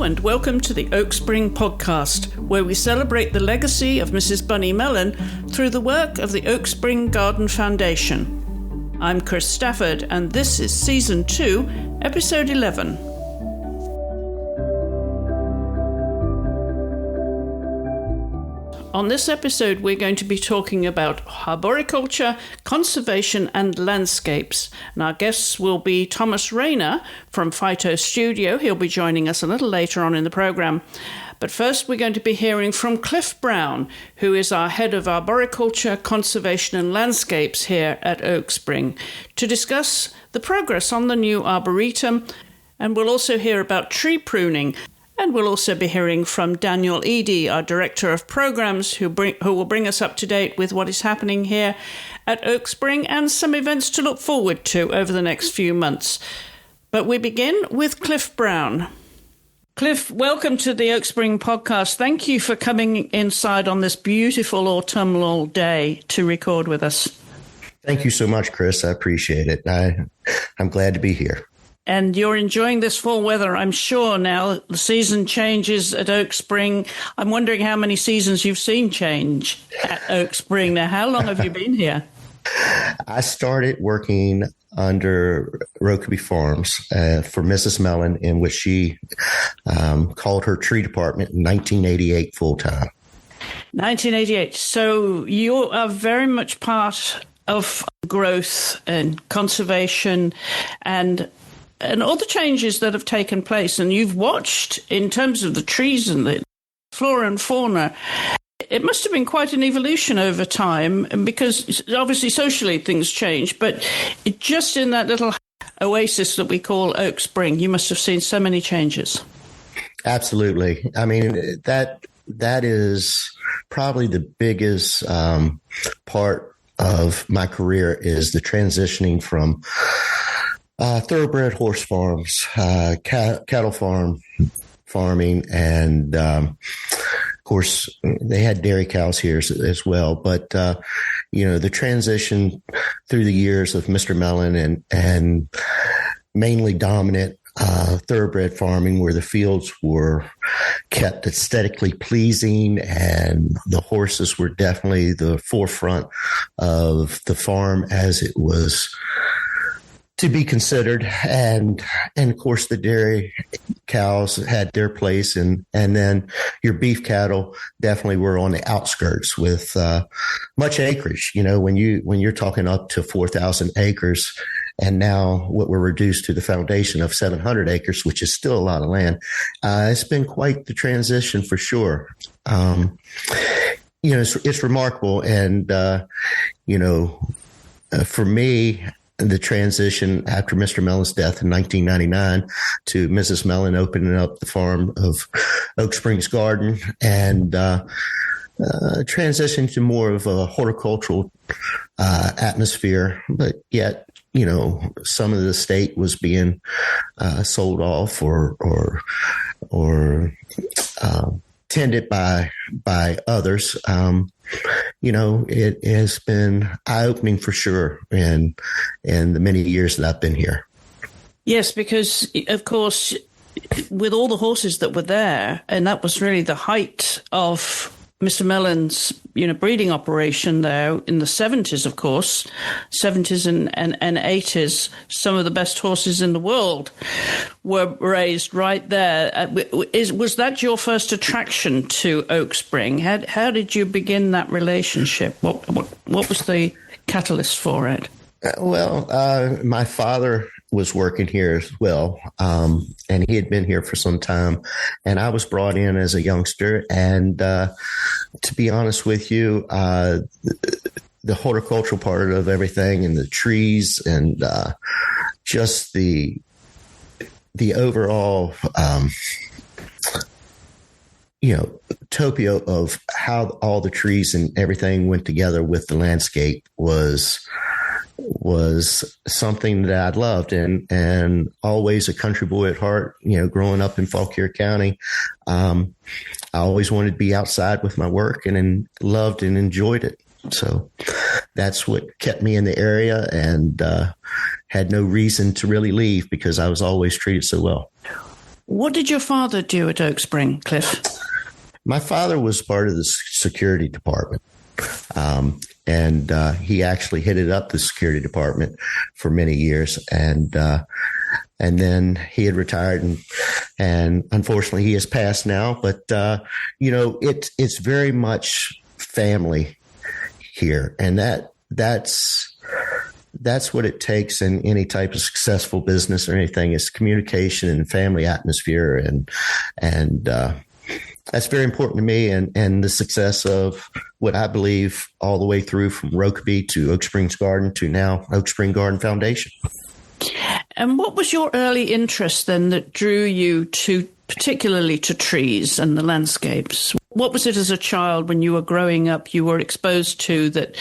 Hello and welcome to the Oak Spring podcast, where we celebrate the legacy of Mrs. Bunny Mellon through the work of the Oak Spring Garden Foundation. I'm Chris Stafford and this is Season 2, Episode 11. On this episode, we're going to be talking about arboriculture, conservation, and landscapes. And our guests will be Thomas Rayner from Phyto Studio. He'll be joining us a little later on in the program. But first, we're going to be hearing from Clif Brown, who is our head of arboriculture, conservation, and landscapes here at Oak Spring, to discuss the progress on the new arboretum. And we'll also hear about tree pruning. And we'll also be hearing from Daniel Eady, our Director of Programs, who will bring us up to date with what is happening here at Oak Spring and some events to look forward to over the next few months. But we begin with Clif Brown. Clif, welcome to the Oak Spring podcast. Thank you for coming inside on this beautiful autumnal day to record with us. Thank you so much, Chris. I appreciate it. I'm glad to be here. And you're enjoying this fall weather, I'm sure now. The season changes at Oak Spring. I'm wondering how many seasons you've seen change at Oak Spring. Now, how long have you been here? I started working under Rokeby Farms for Mrs. Mellon, in which she called her tree department in 1988 full-time. 1988. So you are very much part of growth and conservation and all the changes that have taken place, and you've watched in terms of the trees and the flora and fauna. It must have been quite an evolution over time, because obviously socially things change, but just in that little oasis that we call Oak Spring, you must have seen so many changes. Absolutely. I mean, that is probably the biggest part of my career, is the transitioning from thoroughbred horse farms, cattle farming, and of course they had dairy cows here as well. But the transition through the years of Mr. Mellon and mainly dominant thoroughbred farming, where the fields were kept aesthetically pleasing and the horses were definitely the forefront of the farm as it was to be considered, and of course the dairy cows had their place, and then your beef cattle definitely were on the outskirts with much acreage. When you're talking up to 4,000 acres, and now what we're reduced to the foundation of 700 acres, which is still a lot of land. It's been quite the transition for sure. It's remarkable, and for me, the transition after Mr. Mellon's death in 1999 to Mrs. Mellon opening up the farm of Oak Springs Garden and transition to more of a horticultural atmosphere, but yet, some of the estate was being sold off or tended by others. It has been eye-opening for sure in the many years that I've been here. Yes, because, of course, with all the horses that were there, and that was really the height of Mr. Mellon's, breeding operation there in the 70s, of course, 70s and 80s, some of the best horses in the world were raised right there. Was that your first attraction to Oak Spring? How did you begin that relationship? What was the catalyst for it? My father was working here as well, and he had been here for some time, and I was brought in as a youngster, and to be honest with you, the horticultural part of everything and the trees and just the overall utopia of how all the trees and everything went together with the landscape was something that I'd loved, and always a country boy at heart, growing up in Fauquier County. I always wanted to be outside with my work and loved and enjoyed it. So that's what kept me in the area, and had no reason to really leave because I was always treated so well. What did your father do at Oak Spring, Cliff? My father was part of the security department. And he actually headed up the security department for many years. And then he had retired and unfortunately he has passed now. But, it's very much family here. And that's what it takes in any type of successful business or anything, is communication and family atmosphere. And that's very important to me, and the success of what I believe all the way through from Rokeby to Oak Springs Garden to now Oak Spring Garden Foundation. And what was your early interest then that drew you particularly to trees and the landscapes? What was it as a child when you were growing up you were exposed to that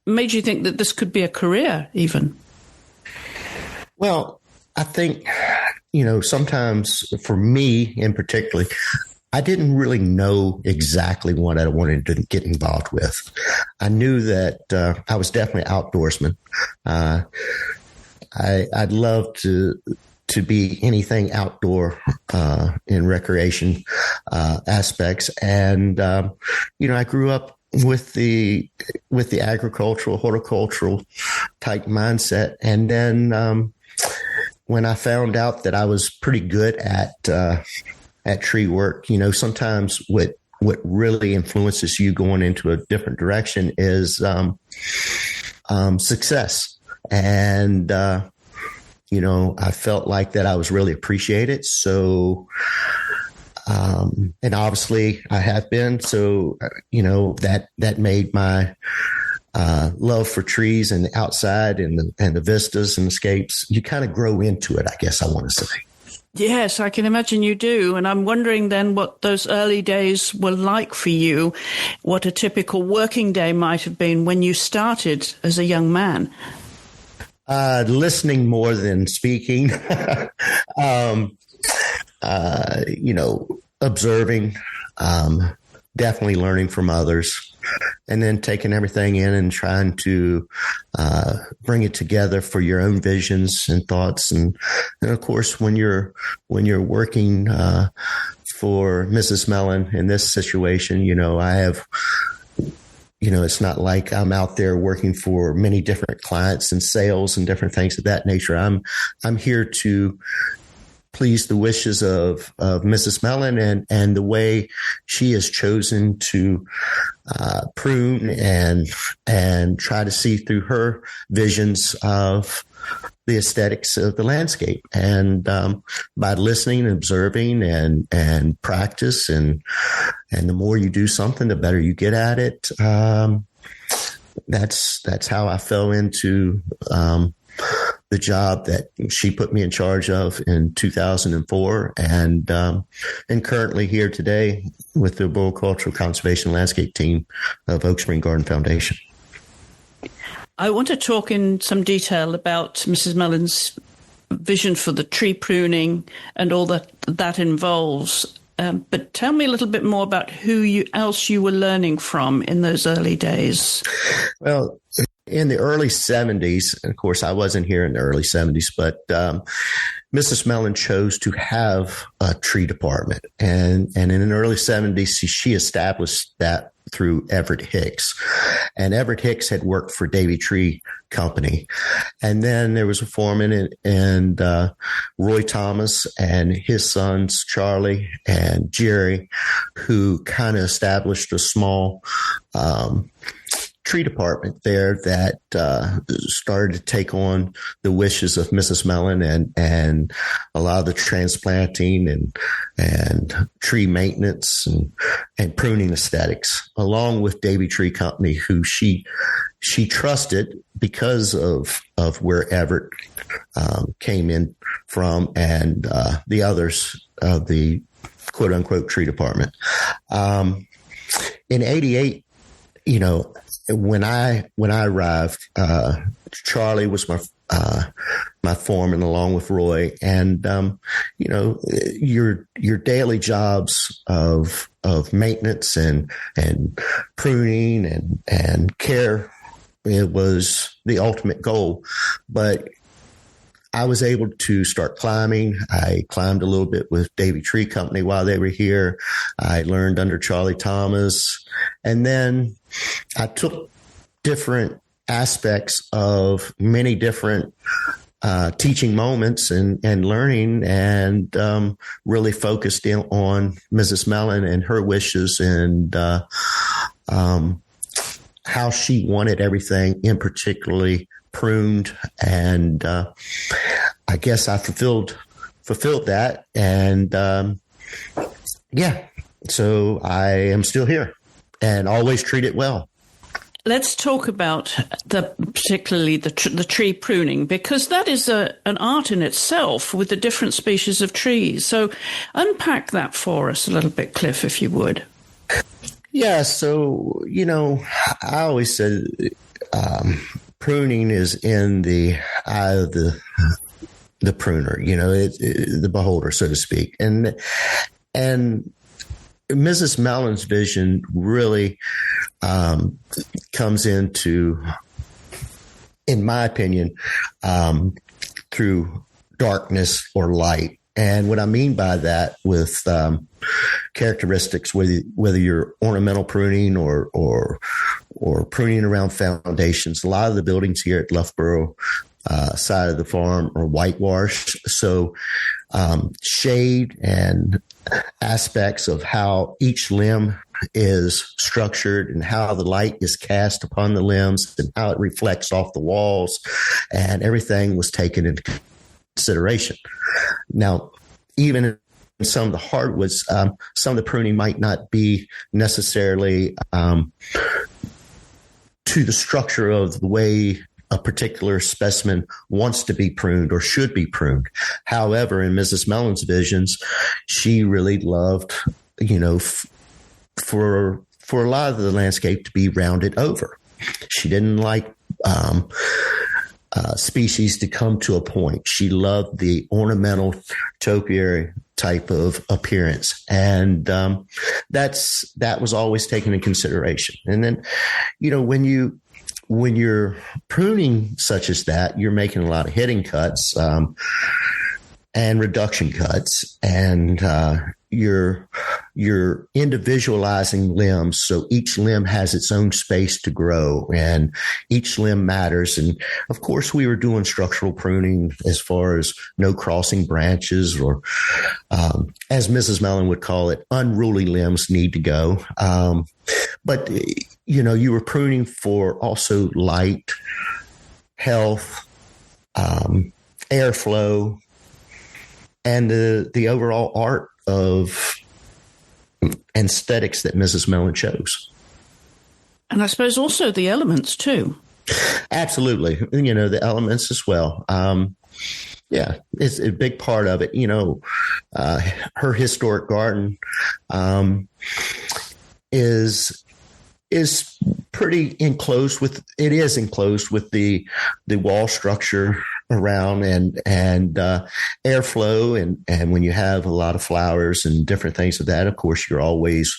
made you think that this could be a career even? Well, I think, sometimes for me in particular, I didn't really know exactly what I wanted to get involved with. I knew that I was definitely an outdoorsman. I'd love to be anything outdoor in recreation aspects. And, I grew up with the agricultural, horticultural type mindset. And then when I found out that I was pretty good at tree work, sometimes what really influences you going into a different direction is success. And, I felt like that I was really appreciated. So, and obviously I have been. So, that made my love for trees and outside and the vistas and escapes, you kind of grow into it, I guess I want to say. Yes, I can imagine you do. And I'm wondering then what those early days were like for you, what a typical working day might have been when you started as a young man. Listening more than speaking, observing, definitely learning from others, and then taking everything in and trying to bring it together for your own visions and thoughts. And of course, when you're working for Mrs. Mellon in this situation, I have, it's not like I'm out there working for many different clients and sales and different things of that nature. I'm here to please the wishes of Mrs. Mellon and the way she has chosen to prune and try to see through her visions of the aesthetics of the landscape. And by listening and observing and practice, and the more you do something, the better you get at it. That's how I fell into the job that she put me in charge of in 2004, and currently here today with the Arboricultural Conservation Landscape Team of Oak Spring Garden Foundation. I want to talk in some detail about Mrs. Mellon's vision for the tree pruning and all that involves. But tell me a little bit more about who else you were learning from in those early days. Well, in the early 70s, of course, I wasn't here in the early 70s, but Mrs. Mellon chose to have a tree department. And in the early 70s, she established that through Everett Hicks. And Everett Hicks had worked for Davy Tree Company. And then there was a foreman and Roy Thomas and his sons, Charlie and Jerry, who kind of established a small tree department there that started to take on the wishes of Mrs. Mellon and a lot of the transplanting and tree maintenance and pruning aesthetics, along with Davy Tree Company, who she trusted because of where Everett came in from and the others of the quote unquote tree department. In 88, when I arrived, Charlie was my foreman along with Roy, and your daily jobs of maintenance and pruning and care, it was the ultimate goal. But I was able to start climbing. I climbed a little bit with Davy Tree Company while they were here. I learned under Charlie Thomas. And then I took different aspects of many different teaching moments and learning, and really focused in on Mrs. Mellon and her wishes, and how she wanted everything, in particularly pruned. And I guess I fulfilled that. And so I am still here and always treat it well. Let's talk about particularly the tree pruning, because that is an art in itself with the different species of trees. So unpack that for us a little bit, Clif, if you would. Yeah. So, I always said pruning is in the eye of the pruner, the beholder, so to speak. And Mrs. Mellon's vision really comes into, in my opinion, through darkness or light. And what I mean by that, with characteristics, whether you're ornamental pruning or pruning around foundations, a lot of the buildings here at Loughborough side of the farm are whitewashed. So shade and aspects of how each limb is structured and how the light is cast upon the limbs and how it reflects off the walls, and everything was taken into consideration. Now, even in some of the hardwoods, some of the pruning might not be necessarily to the structure of the way a particular specimen wants to be pruned or should be pruned. However, in Mrs. Mellon's visions, she really loved, for a lot of the landscape to be rounded over. She didn't like species to come to a point. She loved the ornamental topiary type of appearance. And that was always taken into consideration. And then, when you're pruning such as that, you're making a lot of hitting cuts and reduction cuts, and you're individualizing limbs, so each limb has its own space to grow, and each limb matters. And of course, we were doing structural pruning as far as no crossing branches, or as Mrs. Mellon would call it, unruly limbs need to go. But you were pruning for also light, health, airflow, and the overall art of aesthetics that Mrs. Mellon chose. And I suppose also the elements too. Absolutely. The elements as well. It's a big part of it. Her historic garden is pretty enclosed with the wall structure around and airflow, and when you have a lot of flowers and different things of that, of course, you're always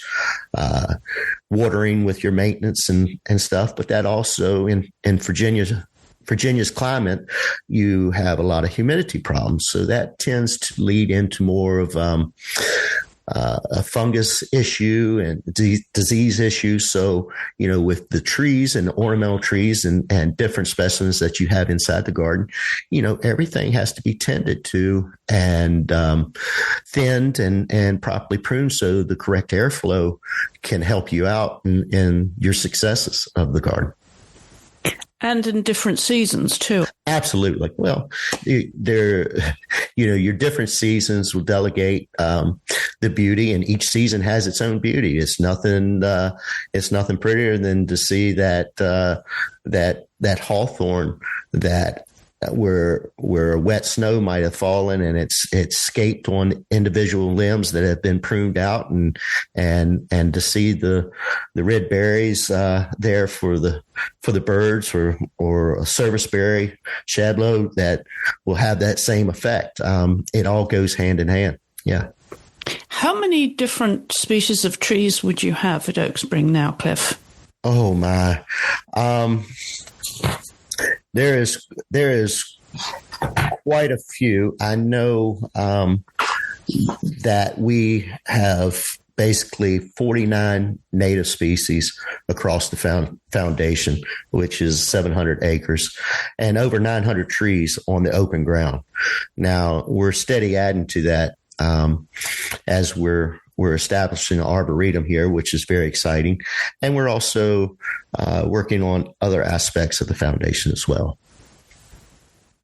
watering with your maintenance and stuff. But that also in Virginia's climate, you have a lot of humidity problems, so that tends to lead into more of a fungus issue and disease issues. So, with the trees and ornamental trees and different specimens that you have inside the garden, everything has to be tended to and thinned and properly pruned, so the correct airflow can help you out in your successes of the garden. And in different seasons too. Absolutely. Well, your different seasons will delegate the beauty, and each season has its own beauty. It's nothing prettier than to see that hawthorn that where a wet snow might have fallen and it's escaped on individual limbs that have been pruned out, and to see the red berries there for the birds, or a serviceberry shadlow that will have that same effect. It all goes hand in hand. Yeah. How many different species of trees would you have at Oak Spring now, Clif? Oh my. There is quite a few. I know that we have basically 49 native species across the foundation, which is 700 acres, and over 900 trees on the open ground. Now, we're steady adding to that as we're establishing an arboretum here, which is very exciting. And we're also working on other aspects of the foundation as well.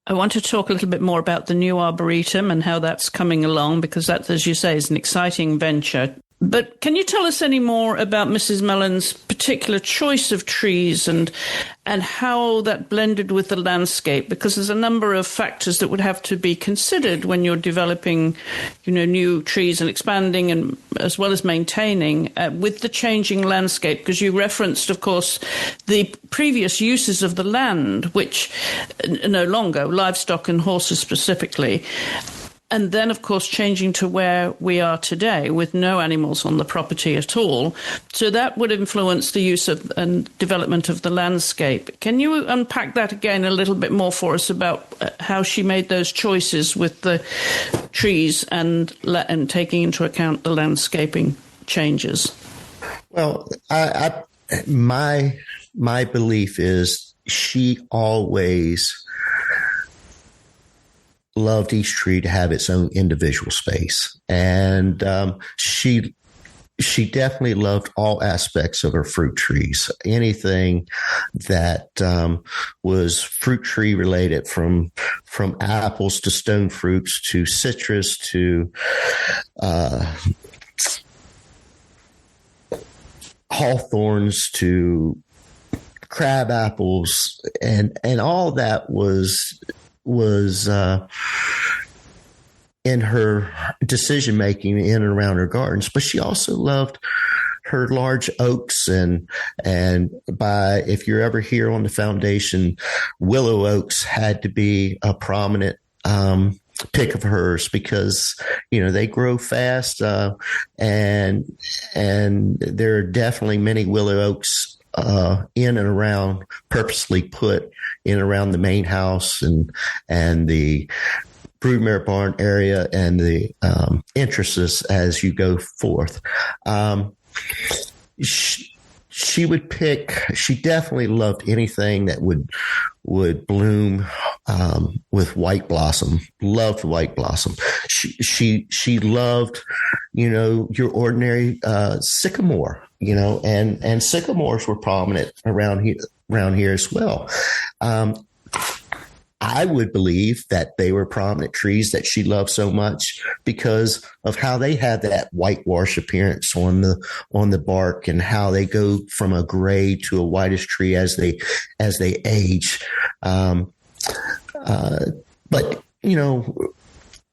I want to talk a little bit more about the new arboretum and how that's coming along, because that, as you say, is an exciting venture. But can you tell us any more about Mrs. Mellon's particular choice of trees and how that blended with the landscape? Because there's a number of factors that would have to be considered when you're developing, new trees and expanding, and as well as maintaining with the changing landscape. Because you referenced, of course, the previous uses of the land, which no longer livestock and horses specifically. And then, of course, changing to where we are today with no animals on the property at all. So that would influence the use of and development of the landscape. Can you unpack that again a little bit more for us about how she made those choices with the trees and taking into account the landscaping changes? Well, my belief is she always loved each tree to have its own individual space. And she definitely loved all aspects of her fruit trees. Anything that was fruit tree related, from apples to stone fruits to citrus to hawthorns to crab apples, and all that was in her decision making in and around her gardens. But she also loved her large oaks, and if you're ever here on the foundation, willow oaks had to be a prominent pick of hers, because they grow fast, and there are definitely many willow oaks in and around, purposely put in around the main house and the broodmare barn area and the entrances as you go forth. She would pick. She definitely loved anything that would bloom with white blossom. Loved white blossom. She loved, your ordinary sycamore. And sycamores were prominent around here as well. I would believe that they were prominent trees that she loved so much because of how they have that whitewash appearance on the bark, and how they go from a gray to a whitish tree as they age. But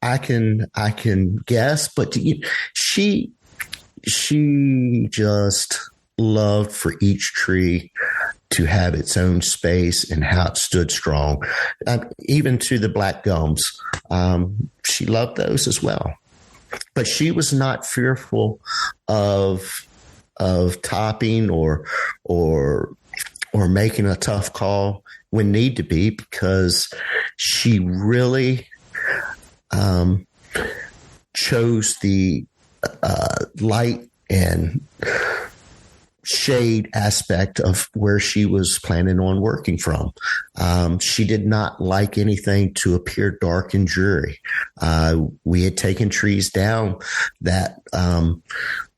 I can guess, but she just loved for each tree to have its own space and how it stood strong. Even to the black gums, she loved those as well. But she was not fearful of topping or making a tough call when need to be, because she really chose the light and shade aspect of where she was planning on working from. She did not like anything to appear dark and dreary. We had taken trees down that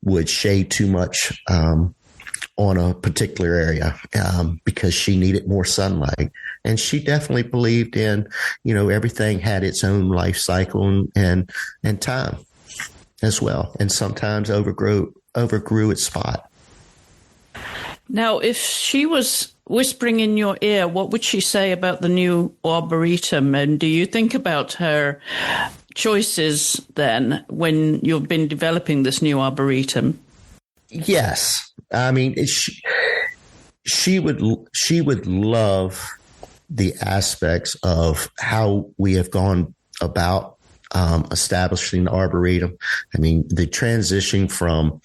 would shade too much on a particular area because she needed more sunlight. And she definitely believed in, everything had its own life cycle and time as well. And sometimes overgrew its spot. Now, if she was whispering in your ear, what would she say about the new arboretum? And do you think about her choices then when you've been developing this new arboretum? Yes. I mean, she would love the aspects of how we have gone about establishing the arboretum. I mean, the transition from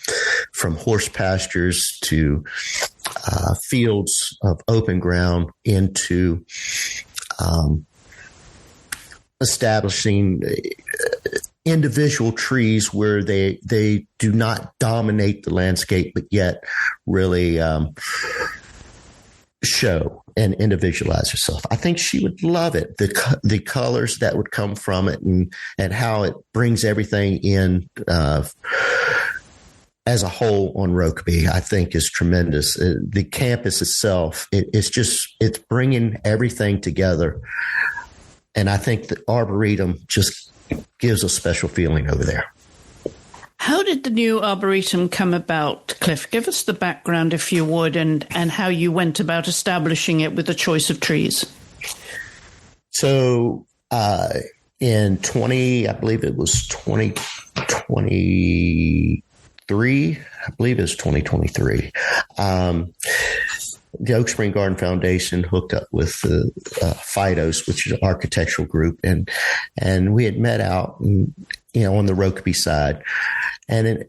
horse pastures to fields of open ground into establishing individual trees where they do not dominate the landscape, but yet really show and individualize herself. I think she would love it. The colors that would come from it, and how it brings everything in as a whole on Rokeby, I think is tremendous. The campus itself, it's bringing everything together. And I think the Arboretum just gives a special feeling over there. How did the new Arboretum come about, Cliff? Give us the background, if you would, and how you went about establishing it with the choice of trees. So in 2023, I believe it was 2023, the Oak Spring Garden Foundation hooked up with Phytos, which is an architectural group, and we had met out, on the Rokeby side, and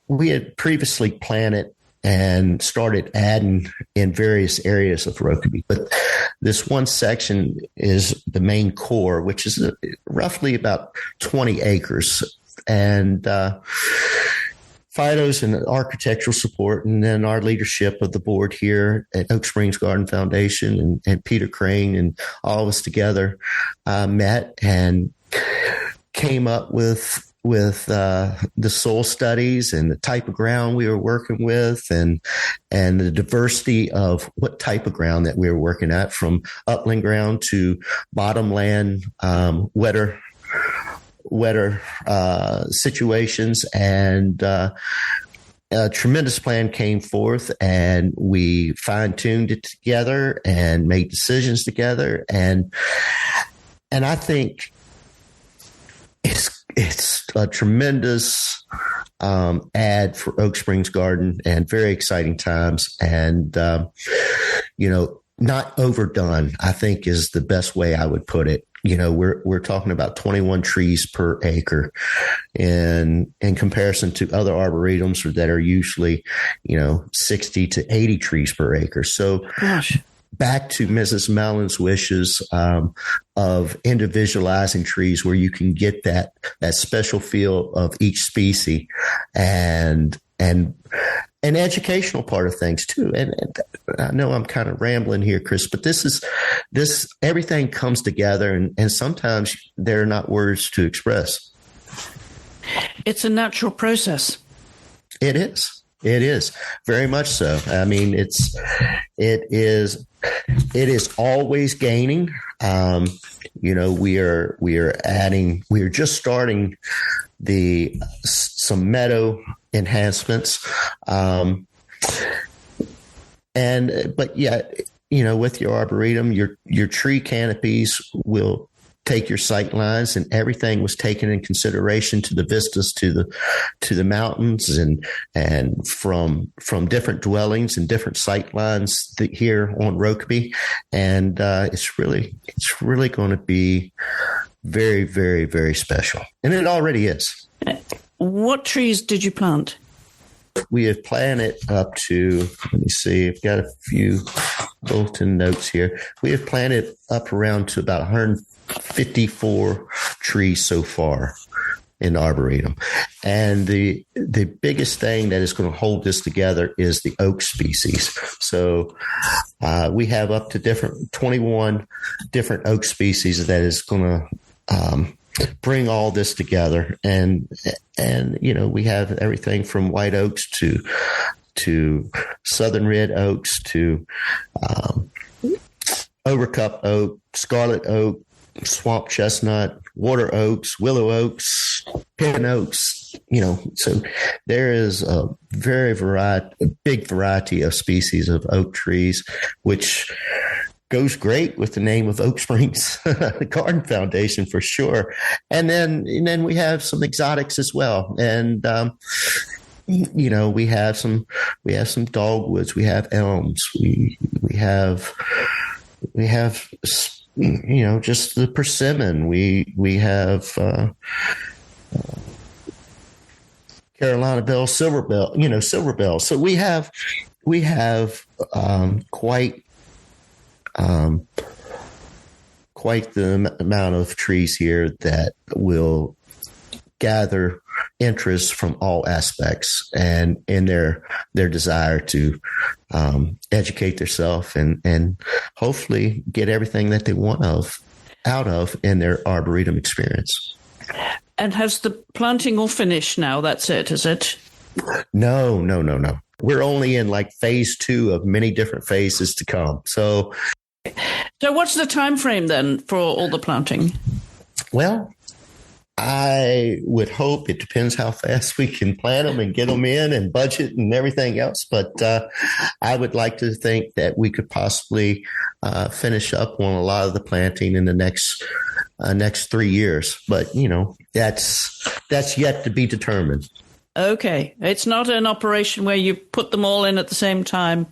we had previously planted and started adding in various areas of Rokeby, but this one section is the main core, which is roughly about 20 acres, and Phytos and architectural support, and then our leadership of the board here at Oak Springs Garden Foundation and Peter Crane and all of us together met and came up with the soil studies and the type of ground we were working with, and the diversity of what type of ground that we were working at, from upland ground to bottomland, wetter situations, and a tremendous plan came forth, and we fine-tuned it together and made decisions together, and I think it's a tremendous ad for Oak Springs Garden, and very exciting times, and not overdone, I think, is the best way I would put it. We're talking about 21 trees per acre in comparison to other arboretums that are usually, 60 to 80 trees per acre. So back to Mrs. Mellon's wishes of individualizing trees where you can get that special feel of each species, and an educational part of things too. And I know I'm kind of rambling here, Chris, but this everything comes together, and sometimes there are not words to express. It's a natural process. It is very much so. I mean, it is always gaining. We are just starting some meadow enhancements. With your arboretum, your tree canopies will take your sight lines, and everything was taken in consideration to the vistas, to the mountains, and from different dwellings and different sight lines here on Rokeby. And it's really going to be very, very, very special. And it already is. What trees did you plant? We have planted up to, let me see, I've got a few bulletin notes here. We have planted up around to about 154 trees so far in the Arboretum. And the biggest thing that is going to hold this together is the oak species. So we have up to 21 different oak species that is going to bring all this together, and we have everything from white oaks to southern red oaks to overcup oak, scarlet oak, swamp chestnut, water oaks, willow oaks, pin oaks. So there is a big variety of species of oak trees, which goes great with the name of Oak Springs Garden Foundation for sure. And then we have some exotics as well. And, we have some dogwoods, we have elms, we have just the persimmon. We have, Carolina bell, silver bell. So we have quite the amount of trees here that will gather interest from all aspects and in their desire to educate themselves and hopefully get everything that they want out of in their arboretum experience. And has the planting all finished now? That's it, is it? No. We're only in like phase 2 of many different phases to come. So what's the time frame then for all the planting? Well, I would hope, it depends how fast we can plant them and get them in and budget and everything else. But I would like to think that we could possibly finish up on a lot of the planting in the next 3 years. But, that's yet to be determined. Okay. It's not an operation where you put them all in at the same time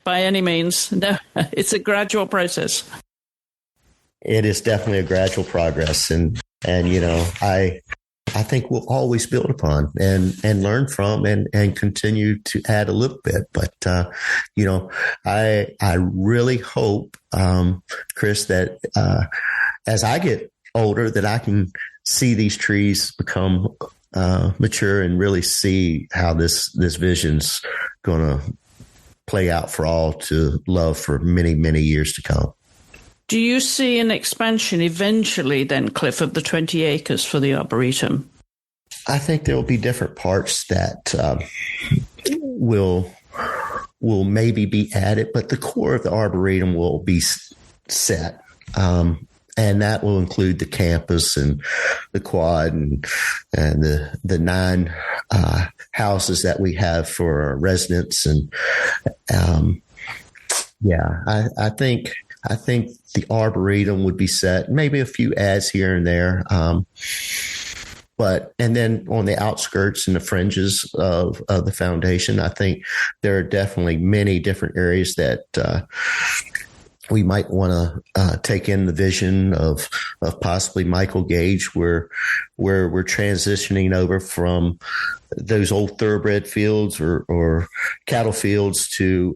by any means. No, it's a gradual process. It is definitely a gradual progress. And I think we'll always build upon and learn from and continue to add a little bit. But, I really hope, Chris, that as I get older, that I can see these trees become mature and really see how this vision's going to play out for all to love for many, many years to come. Do you see an expansion eventually then, Clif, of the 20 acres for the Arboretum? I think there will be different parts that will maybe be added, but the core of the Arboretum will be set. And that will include the campus and the quad and the 9 houses that we have for our residents. And I think the Arboretum would be set, maybe a few ads here and there. And then on the outskirts and the fringes of the foundation, I think there are definitely many different areas that we might want to take in the vision of possibly Michael Gage, where we're transitioning over from those old thoroughbred fields or cattle fields to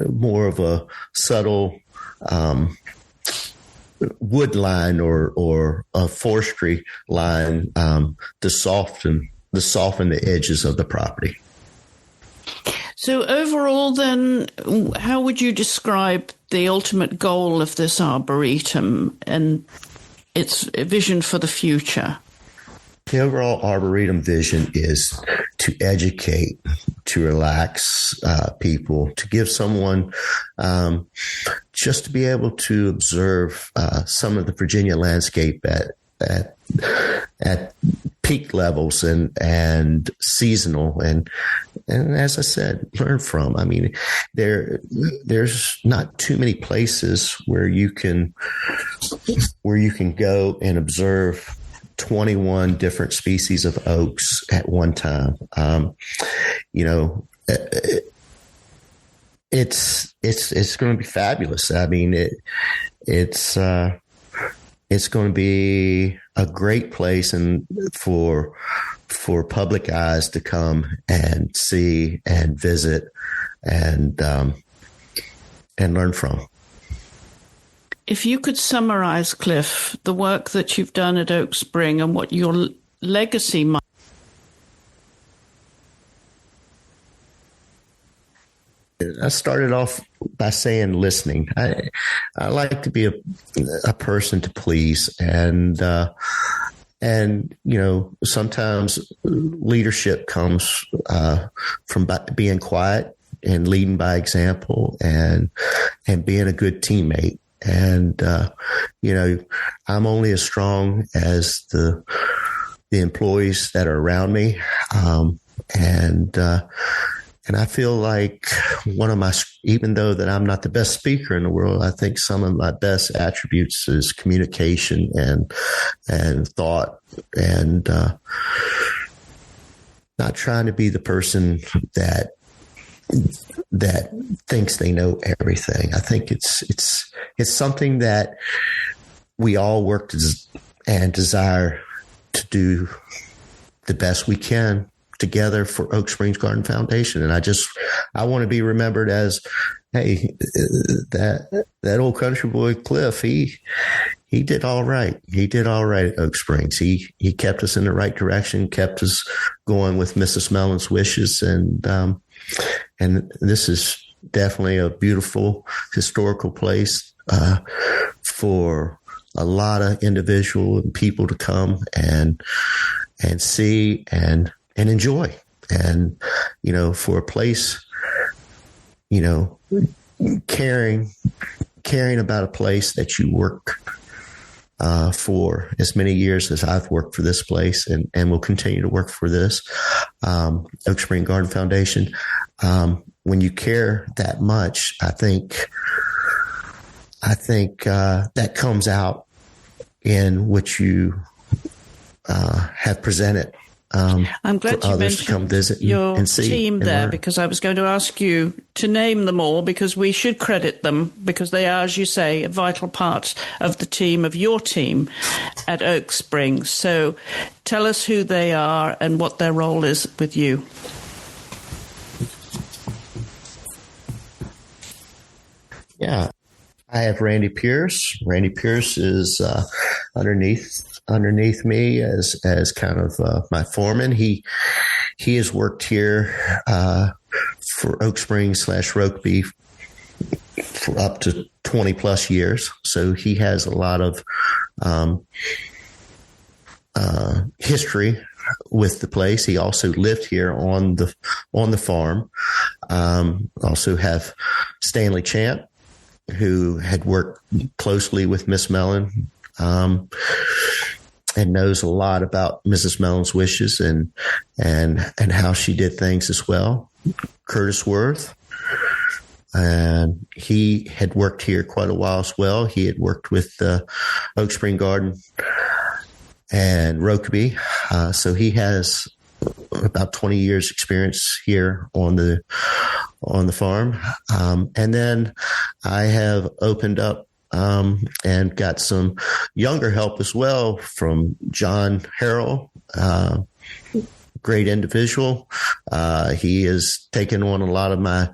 more of a subtle wood line or a forestry line to soften the edges of the property. So overall, then, how would you describe the ultimate goal of this Arboretum and its vision for the future? The overall Arboretum vision is to educate, to relax people, to give someone just to be able to observe some of the Virginia landscape at peak levels and seasonal and as I said, learn from. I mean, there's not too many places where you can go and observe 21 different species of oaks at one time. It's going to be fabulous. I mean, it's going to be a great place and for public eyes to come and see and visit and learn from. If you could summarize, Clif, the work that you've done at Oak Spring and what your legacy might. I started off by saying listening. I like to be a person to please, and sometimes leadership comes from being quiet and leading by example and being a good teammate. And I'm only as strong as the employees that are around me, and I feel like even though that I'm not the best speaker in the world, I think some of my best attributes is communication and thought and not trying to be the person that thinks they know everything. I think it's something that we all work and desire to do the best we can together for Oak Springs Garden Foundation. And I want to be remembered as hey, that old country boy Clif, he did all right. He did all right at Oak Springs. He kept us in the right direction, kept us going with Mrs. Mellon's wishes, and this is definitely a beautiful historical place for a lot of individual and people to come and see and enjoy. And, for a place, caring about a place that you work for as many years as I've worked for this place and will continue to work for this, Oak Spring Garden Foundation. When you care that much, I think that comes out in what you have presented. I'm glad you mentioned come visit your and see team and there, learn. because I was going to ask you to name them all, because we should credit them, because they are, as you say, a vital part of the team, of your team at Oak Spring. So tell us who they are and what their role is with you. Yeah, I have Randy Pierce. Randy Pierce is underneath me as kind of my foreman. He has worked here for Oak Spring / Rokeby for up to 20 plus years. So he has a lot of history with the place. He also lived here on the farm. Also have Stanley Champ, who had worked closely with Miss Mellon, and knows a lot about Mrs. Mellon's wishes and how she did things as well. Curtis Worth, and he had worked here quite a while as well. He had worked with Oak Spring Garden and Rokeby, so he has about 20 years experience here on the farm. And then I have opened up and got some younger help as well from John Harrell, great individual. He has taken on a lot of my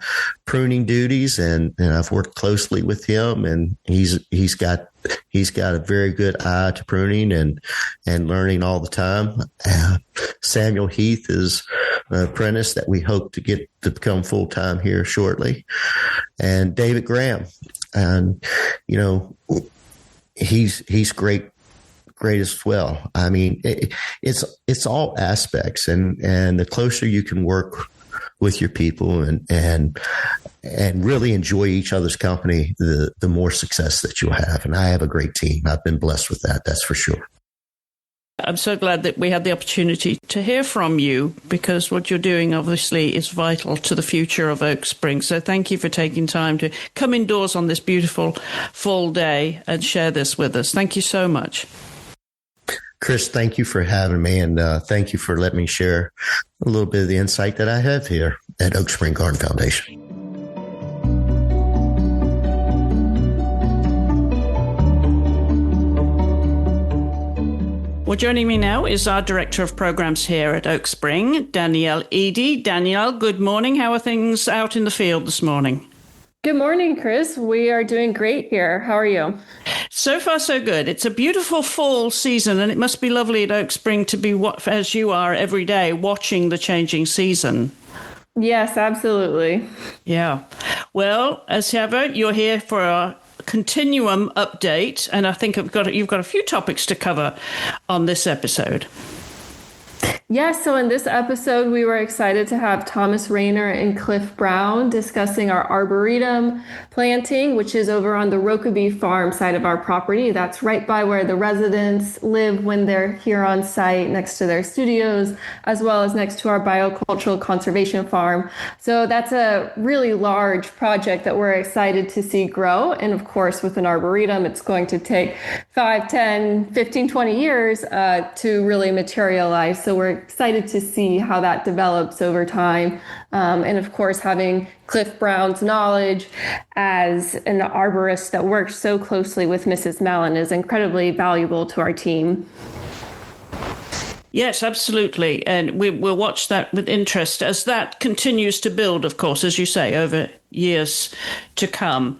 pruning duties, and I've worked closely with him, and he's got a very good eye to pruning and learning all the time. Samuel Heath is an apprentice that we hope to get to become full-time here shortly. And David Graham, and he's great as well. I mean, it's all aspects, and the closer you can work with your people and really enjoy each other's company, the more success that you'll have. And I have a great team. I've been blessed with that. That's for sure. I'm so glad that we had the opportunity to hear from you, because what you're doing obviously is vital to the future of Oak Spring. So thank you for taking time to come indoors on this beautiful fall day and share this with us. Thank you so much. Chris, thank you for having me, and thank you for letting me share a little bit of the insight that I have here at Oak Spring Garden Foundation. Well, joining me now is our Director of Programs here at Oak Spring, Danielle Eady. Danielle, good morning. How are things out in the field this morning? Good morning, Chris. We are doing great here. How are you? So far, so good. It's a beautiful fall season, and it must be lovely at Oak Spring to be, as you are every day, watching the changing season. Yes, absolutely. Yeah. Well, as ever, you're here for a continuum update, and I think you've got a few topics to cover on this episode. Yes, so in this episode, we were excited to have Thomas Rayner and Clif Brown discussing our arboretum planting, which is over on the Rokeby farm side of our property. That's right by where the residents live when they're here on site, next to their studios, as well as next to our biocultural conservation farm. So that's a really large project that we're excited to see grow. And of course, with an arboretum, it's going to take 5, 10, 15, 20 years to really materialize. So we're excited to see how that develops over time. And of course, having Clif Brown's knowledge as an arborist that works so closely with Mrs. Mellon is incredibly valuable to our team. Yes, absolutely. And we'll watch that with interest as that continues to build, of course, as you say, over years to come.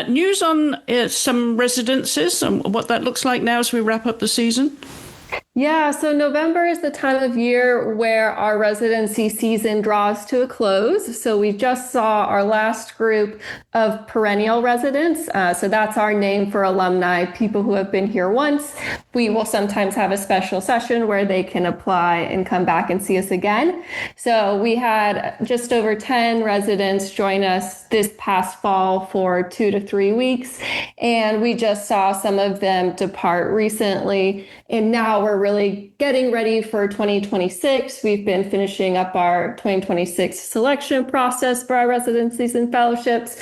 News on some residences and what that looks like now as we wrap up the season? Yeah, so November is the time of year where our residency season draws to a close. So we just saw our last group of perennial residents. So that's our name for alumni, people who have been here once. We will sometimes have a special session where they can apply and come back and see us again. So we had just over 10 residents join us this past fall for 2 to 3 weeks. And we just saw some of them depart recently. And now we're really getting ready for 2026. We've been finishing up our 2026 selection process for our residencies and fellowships,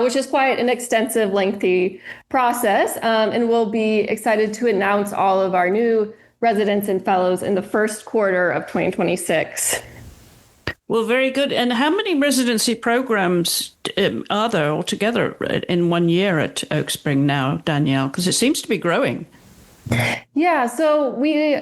which is quite an extensive, lengthy process. And we'll be excited to announce all of our new residents and fellows in the first quarter of 2026. Well, very good. And how many residency programs are there altogether in 1 year at Oak Spring now, Danielle? Because it seems to be growing. Yeah, so we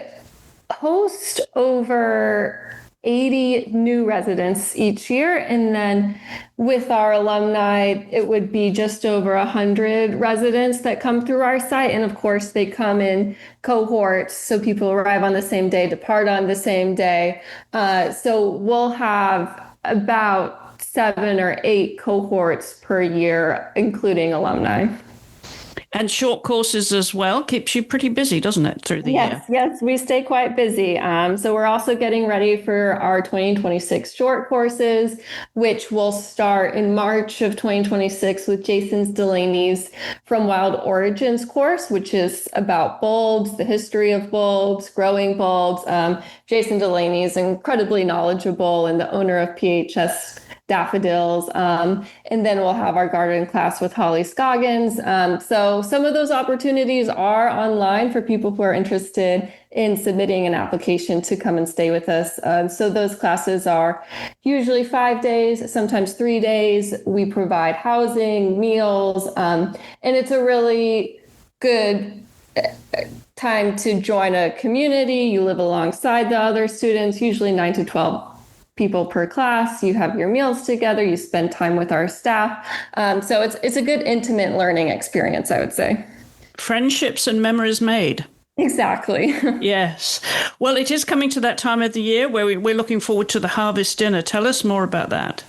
host over 80 new residents each year. And then with our alumni, it would be just over 100 residents that come through our site. And of course, they come in cohorts. So people arrive on the same day, depart on the same day. So we'll have about 7 or 8 cohorts per year, including alumni. And short courses as well. Keeps you pretty busy, doesn't it, through the year? Yes, we stay quite busy. So we're also getting ready for our 2026 short courses, which will start in March of 2026 with Jason Delaney's From Wild Origins course, which is about bulbs, the history of bulbs, growing bulbs. Jason Delaney is incredibly knowledgeable and the owner of PHS daffodils. And then we'll have our garden class with Holly Scoggins. So some of those opportunities are online for people who are interested in submitting an application to come and stay with us. So those classes are usually 5 days, sometimes 3 days. We provide housing, meals, and it's a really good time to join a community. You live alongside the other students, usually 9 to 12 people per class. You have your meals together. You spend time with our staff. So it's a good intimate learning experience, I would say. Friendships and memories made. Exactly. Yes. Well, it is coming to that time of the year where we're looking forward to the harvest dinner. Tell us more about that.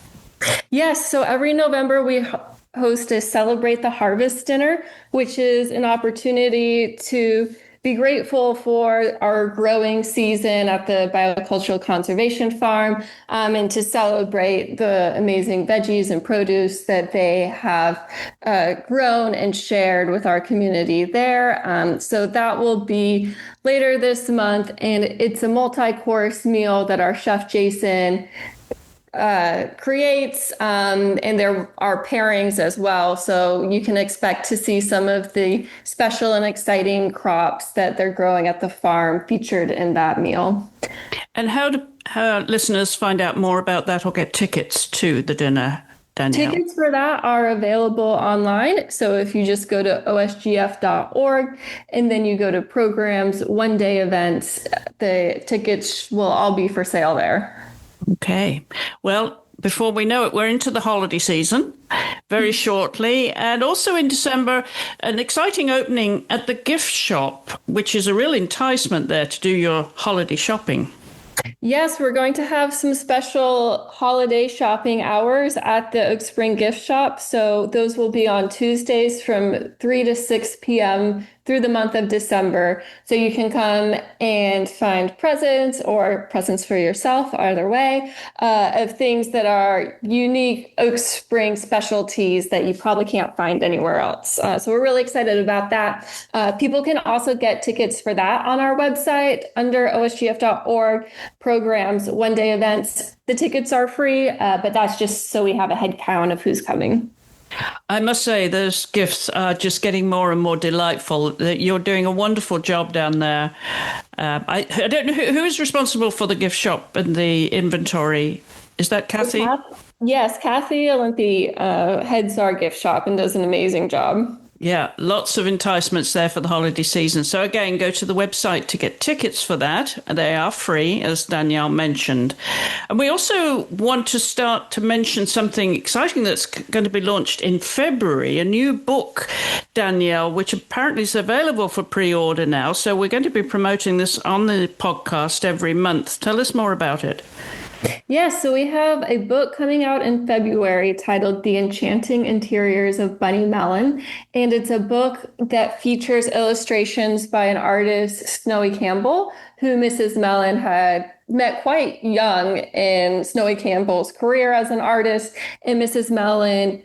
Yes. So every November we host a Celebrate the Harvest dinner, which is an opportunity to be grateful for our growing season at the Biocultural Conservation Farm, and to celebrate the amazing veggies and produce that they have grown and shared with our community there. So that will be later this month, and it's a multi-course meal that our chef Jason creates, and there are pairings as well. So you can expect to see some of the special and exciting crops that they're growing at the farm featured in that meal. And how do listeners find out more about that or get tickets to the dinner, Danielle? Tickets for that are available online. So if you just go to osgf.org and then you go to programs, 1 day events, the tickets will all be for sale there. Okay. Well, before we know it, we're into the holiday season very shortly. And also in December, an exciting opening at the gift shop, which is a real enticement there to do your holiday shopping. Yes, we're going to have some special holiday shopping hours at the Oak Spring gift shop. So those will be on Tuesdays from 3 to 6 p.m. through the month of December. So you can come and find presents or presents for yourself, either way, of things that are unique Oak Spring specialties that you probably can't find anywhere else. So we're really excited about that. People can also get tickets for that on our website under osgf.org, programs, 1 day events. The tickets are free, but that's just so we have a head count of who's coming. I must say, those gifts are just getting more and more delightful. You're doing a wonderful job down there. I don't know who is responsible for the gift shop and the inventory. Is that Kathy? Yes, Kathy Olympy heads our gift shop and does an amazing job. Yeah, lots of enticements there for the holiday season. So again, go to the website to get tickets for that. They are free, as Danielle mentioned. And we also want to start to mention something exciting that's going to be launched in February, a new book, Danielle, which apparently is available for pre-order now. So we're going to be promoting this on the podcast every month. Tell us more about it. Yes, so we have a book coming out in February titled The Enchanting Interiors of Bunny Mellon. And it's a book that features illustrations by an artist, Snowy Campbell, who Mrs. Mellon had met quite young in Snowy Campbell's career as an artist. And Mrs. Mellon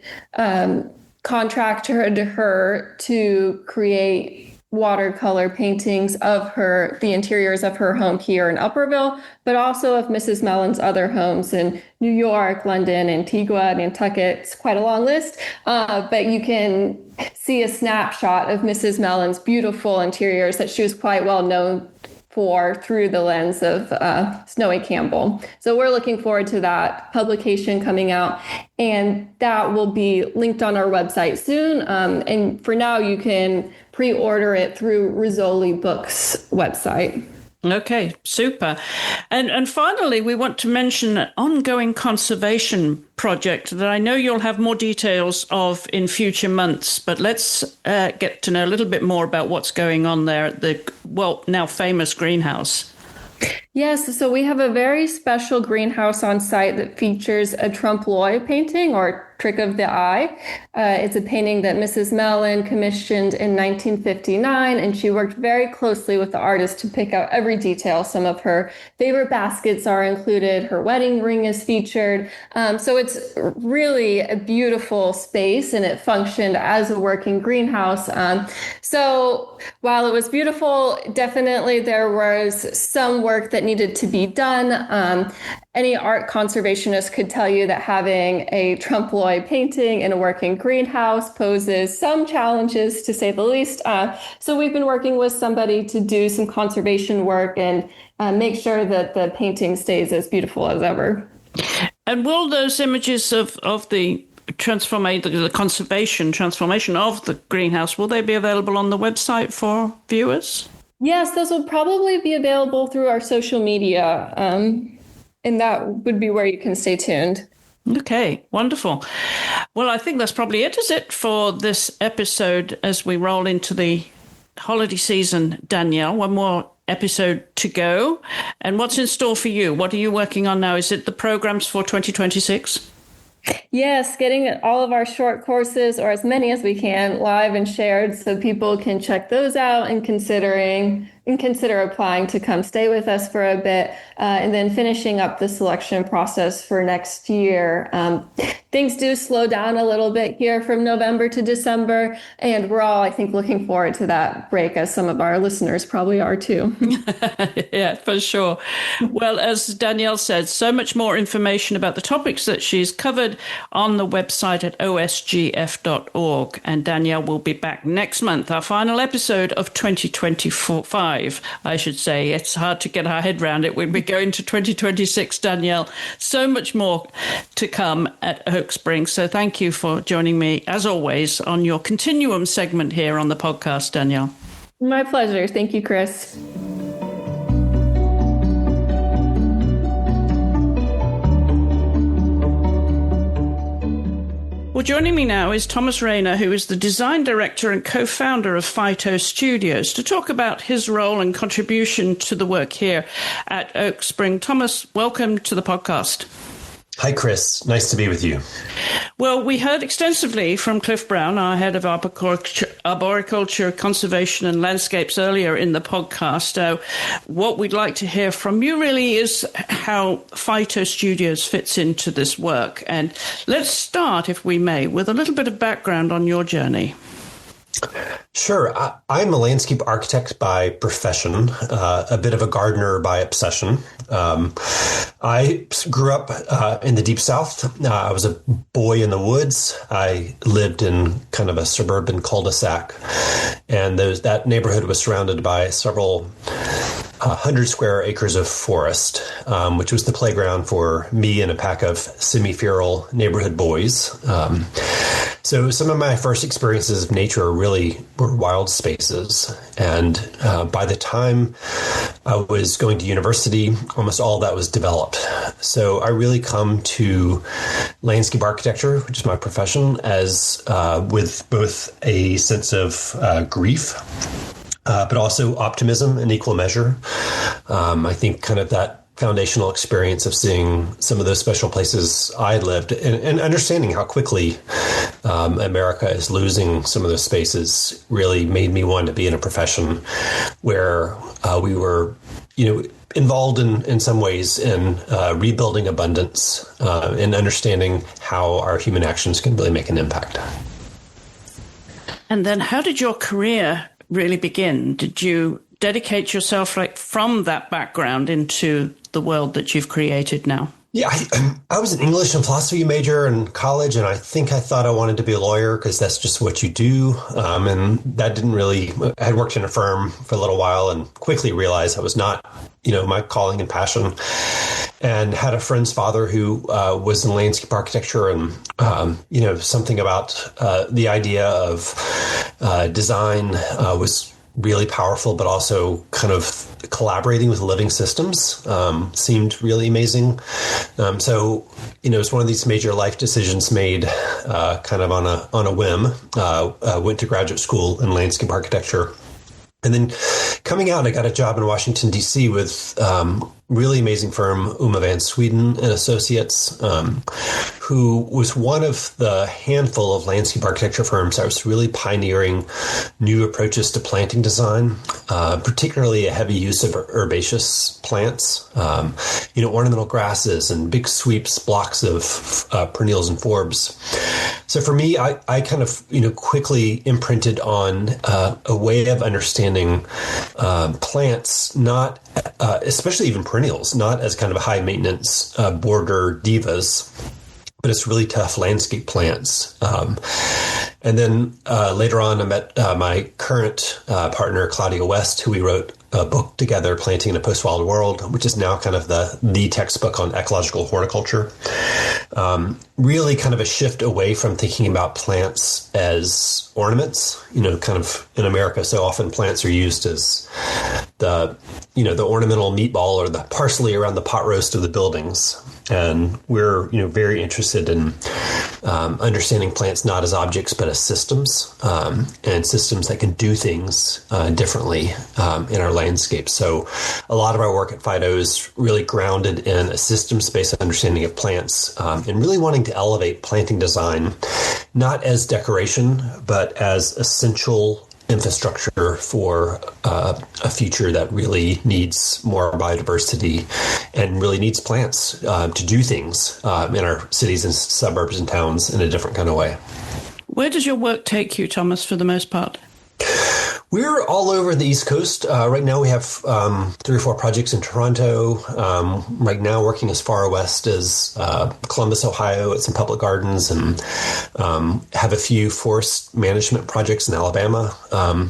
contracted her to create watercolor paintings of the interiors of her home here in Upperville, but also of Mrs. Mellon's other homes in New York, London, Antigua, Nantucket. It's quite a long list, but you can see a snapshot of Mrs. Mellon's beautiful interiors that she was quite well known for through the lens of Snowy Campbell. So we're looking forward to that publication coming out, and that will be linked on our website soon. And for now, you can pre-order it through Rizzoli Books website. Okay, super. And finally, we want to mention an ongoing conservation project that I know you'll have more details of in future months, but let's get to know a little bit more about what's going on there at the, now famous greenhouse. Yes, so we have a very special greenhouse on site that features a trompe l'oeil painting, or trick of the eye. It's a painting that Mrs. Mellon commissioned in 1959, and she worked very closely with the artist to pick out every detail. Some of her favorite baskets are included. Her wedding ring is featured. So it's really a beautiful space, and it functioned as a working greenhouse. So while it was beautiful, definitely there was some work that needed to be done. Any art conservationist could tell you that having a trompe l'oeil painting in a working greenhouse poses some challenges, to say the least. So we've been working with somebody to do some conservation work and make sure that the painting stays as beautiful as ever. And will those images of the transformation of the greenhouse, will they be available on the website for viewers? Yes, those will probably be available through our social media. And that would be where you can stay tuned. Okay, wonderful. Well, I think that's probably it, is it, for this episode as we roll into the holiday season, Danielle. One more episode to go. And what's in store for you? What are you working on now? Is it the programs for 2026? Yes, getting all of our short courses, or as many as we can, live and shared so people can check those out and consider applying to come stay with us for a bit, and then finishing up the selection process for next year. Things do slow down a little bit here from November to December, and we're all, I think, looking forward to that break, as some of our listeners probably are too. Yeah, for sure. Well, as Danielle said, so much more information about the topics that she's covered on the website at osgf.org. And Danielle will be back next month, our final episode of 2025, I should say. It's hard to get our head around it. We'll be going to 2026, Danielle. So much more to come at Oak Spring. So thank you for joining me, as always, on your Continuum segment here on the podcast, Danielle. My pleasure. Thank you, Chris. Well, joining me now is Thomas Rayner, who is the design director and co-founder of Phyto Studios, to talk about his role and contribution to the work here at Oak Spring. Thomas, welcome to the podcast. Hi, Chris. Nice to be with you. Well, we heard extensively from Clif Brown, our head of arboriculture, conservation and landscapes, earlier in the podcast. What we'd like to hear from you really is how Phyto Studios fits into this work. And let's start, if we may, with a little bit of background on your journey. Sure. I'm a landscape architect by profession, a bit of a gardener by obsession. I grew up in the Deep South. I was a boy in the woods. I lived in kind of a suburban cul-de-sac, and that neighborhood was surrounded by several 100 square acres of forest, which was the playground for me and a pack of semi-feral neighborhood boys. So some of my first experiences of nature really were wild spaces. And by the time I was going to university, almost all that was developed. So I really come to landscape architecture, which is my profession, as with both a sense of grief, but also optimism in equal measure. I think kind of that foundational experience of seeing some of those special places I lived and understanding how quickly America is losing some of those spaces really made me want to be in a profession where we were, involved in some ways in rebuilding abundance and understanding how our human actions can really make an impact. And then how did your career really begin? Did you dedicate yourself from that background into the world that you've created now? Yeah, I was an English and philosophy major in college, and I think I thought I wanted to be a lawyer because that's just what you do. And that didn't really, I had worked in a firm for a little while and quickly realized I was not, my calling and passion. And had a friend's father who was in landscape architecture and, something about the idea of design was really powerful, but also kind of collaborating with living systems seemed really amazing. So it's one of these major life decisions made kind of on a whim. Went to graduate school in landscape architecture. And then coming out, I got a job in Washington, D.C. with really amazing firm, Uma Van Sweden and Associates, who was one of the handful of landscape architecture firms that was really pioneering new approaches to planting design, particularly a heavy use of herbaceous plants, ornamental grasses and big sweeps, blocks of perennials and forbs. So for me, I kind of, quickly imprinted on a way of understanding plants, not especially even perennials, not as kind of high maintenance border divas, but it's really tough landscape plants. And then later on, I met my current partner, Claudia West, who we wrote a book together, Planting in a Post-Wild World, which is now kind of the textbook on ecological horticulture. Really kind of a shift away from thinking about plants as ornaments. Kind of in America, so often plants are used as the ornamental meatball or the parsley around the pot roast of the buildings. And we're, very interested in understanding plants not as objects, but as systems, and systems that can do things differently in our landscape. So a lot of our work at Phyto is really grounded in a systems-based understanding of plants, and really wanting to elevate planting design, not as decoration, but as essential infrastructure for a future that really needs more biodiversity and really needs plants to do things in our cities and suburbs and towns in a different kind of way. Where does your work take you, Thomas, for the most part? We're all over the East Coast. Right now we have 3 or 4 projects in Toronto. Right now working as far west as Columbus, Ohio at some public gardens, and have a few forest management projects in Alabama.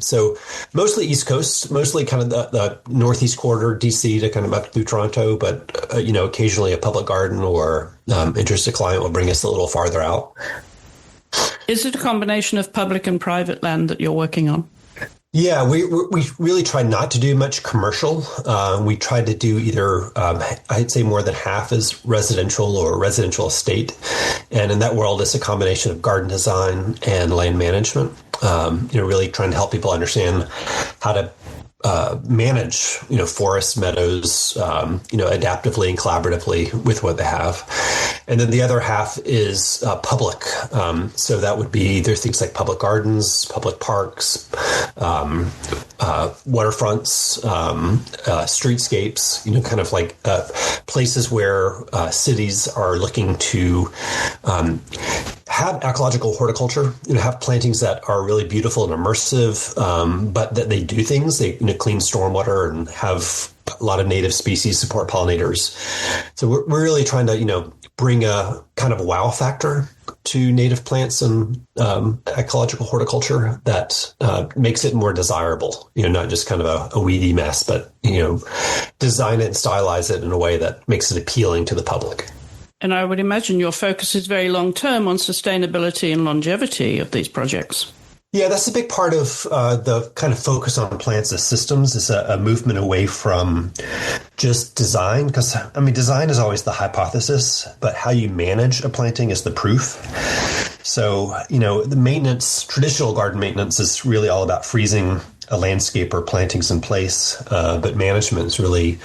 So mostly East Coast, mostly kind of the Northeast corridor, DC to kind of up through Toronto, but occasionally a public garden or interested client will bring us a little farther out. Is it a combination of public and private land that you're working on? Yeah, we really try not to do much commercial. We try to do either, I'd say more than half is residential or residential estate. And in that world, it's a combination of garden design and land management, really trying to help people understand how to manage, forests, meadows, adaptively and collaboratively with what they have. And then the other half is public. So that would be either things like public gardens, public parks, waterfronts, streetscapes, kind of like places where cities are looking to have ecological horticulture, have plantings that are really beautiful and immersive, but that they do things. They clean stormwater and have a lot of native species support pollinators. So we're really trying to, bring a kind of wow factor to native plants and ecological horticulture that makes it more desirable, not just kind of a weedy mess, but, design it and stylize it in a way that makes it appealing to the public. And I would imagine your focus is very long term on sustainability and longevity of these projects. Yeah, that's a big part of the kind of focus on plants as systems is a movement away from just design. Because, design is always the hypothesis, but how you manage a planting is the proof. So, the maintenance, traditional garden maintenance is really all about freezing a landscape or plantings in place. But management is really